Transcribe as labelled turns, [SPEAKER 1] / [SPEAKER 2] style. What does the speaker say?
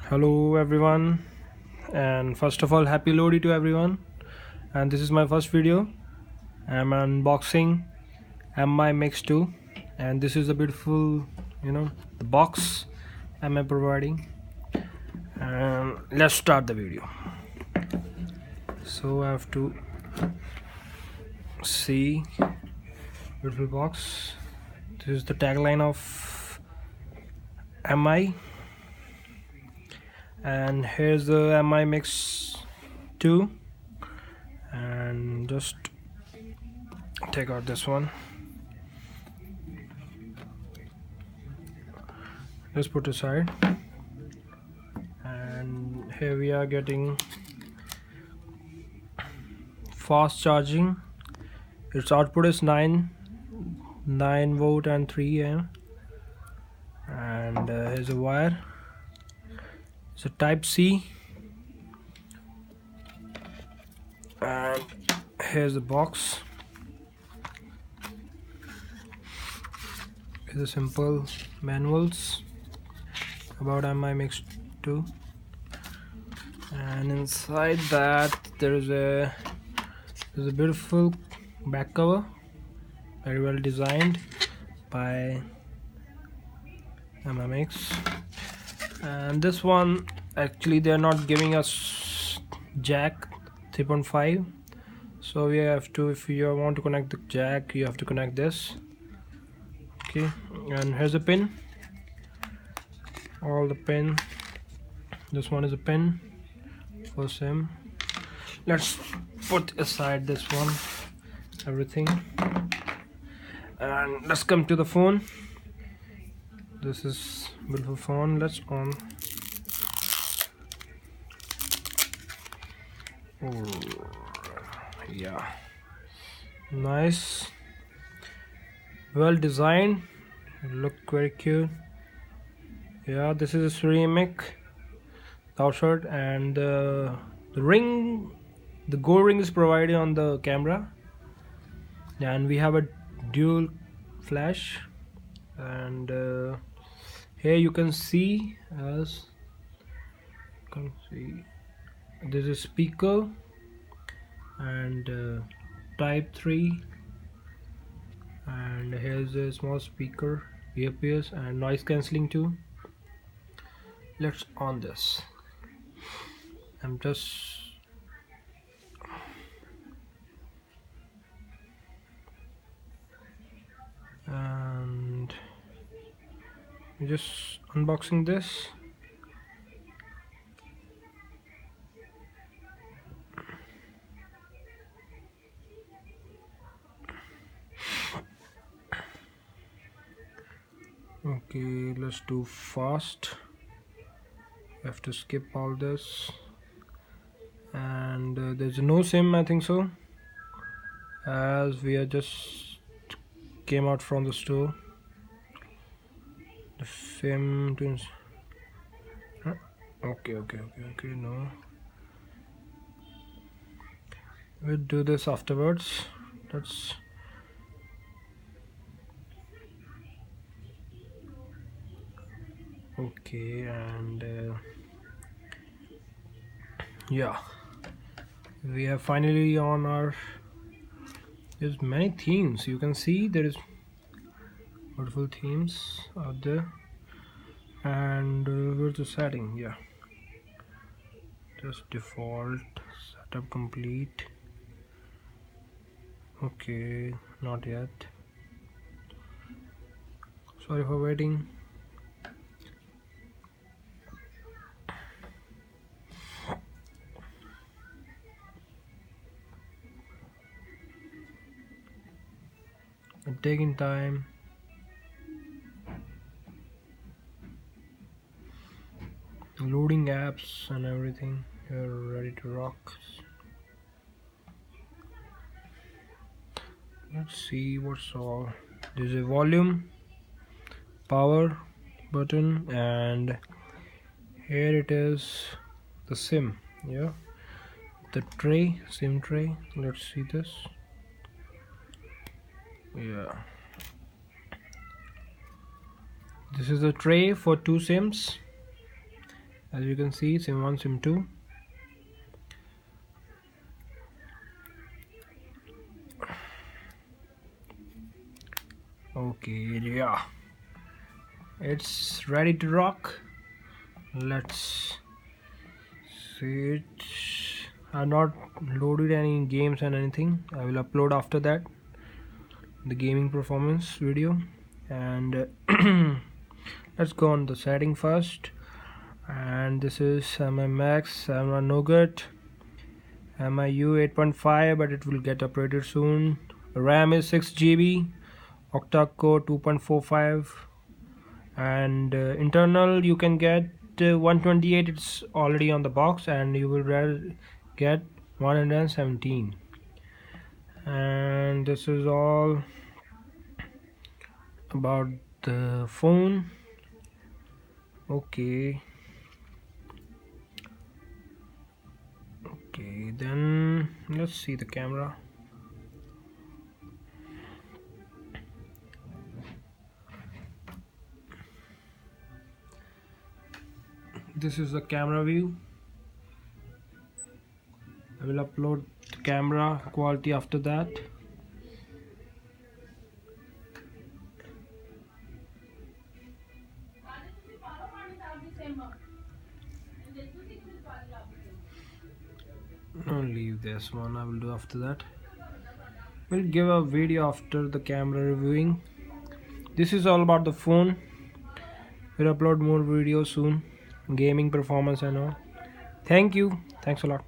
[SPEAKER 1] Hello everyone, and first of all happy Lohri to everyone. And this is my first video. I'm unboxing Mi Mix 2, and this is a beautiful, the box am I providing. And let's start the video. So I have to see beautiful box. This is the tagline of Mi, and here's the Mi Mix 2, and just take out this one. Let's put aside, and here we are getting fast charging. Its output is 9 volt and 3 amp, and here's a wire. It's a type C, and here's the box. Here's a simple manuals about Mi Mix 2, and inside that there's a beautiful back cover, very well designed by Mi Mix. And this one, actually they're not giving us jack 3.5, so we have to, if you want to connect the jack, you have to connect this. Okay, and here's a pin, all the pin. This one is a pin for SIM. Let's put aside this one, everything, and let's come to the phone. This is beautiful phone. Let's on. Oh, yeah, nice, well designed, look very cute. Yeah, this is a ceramic outside, and the ring, the gold ring is provided on the camera, and we have a dual flash. And here you can see, this is speaker, and type 3, and here's a small speaker, earpiece, and noise cancelling too. Let's on this. I'm just and just unboxing this. Okay, let's do fast. You have to skip all this, and there's no SIM, I think so, as we are just came out from the store. The SIM to okay, no, we'll do this afterwards. Let's okay, and yeah, we have finally on our, there's many themes, you can see there is beautiful themes out there. And where's the setting? Yeah, just default, setup complete. Okay, not yet, sorry for waiting. I'm taking time. Loading apps and everything. You're ready to rock. Let's see what's all. There's a volume, power button, and here it is, the SIM. Yeah, the tray, SIM tray. Let's see this. Yeah, this is a tray for 2 SIMs, as you can see, sim 1, sim 2. Okay, yeah, it's ready to rock. Let's see it. I've not loaded any games and anything. I will upload after that the gaming performance video. And let's go on the setting first. And this is MI Max, MI Nougat, MIU 8.5, but it will get upgraded soon. RAM is 6 GB, octa-core 2.45, and internal you can get 128. It's already on the box, and you will get 117. And this is all about the phone. Okay, then let's see the camera. This is the camera view. I will upload the camera quality after that. I'll leave this one, I will do after that. We'll give a video after the camera reviewing. This is all about the phone. We'll upload more videos soon, gaming performance and all. Thank you, thanks a lot.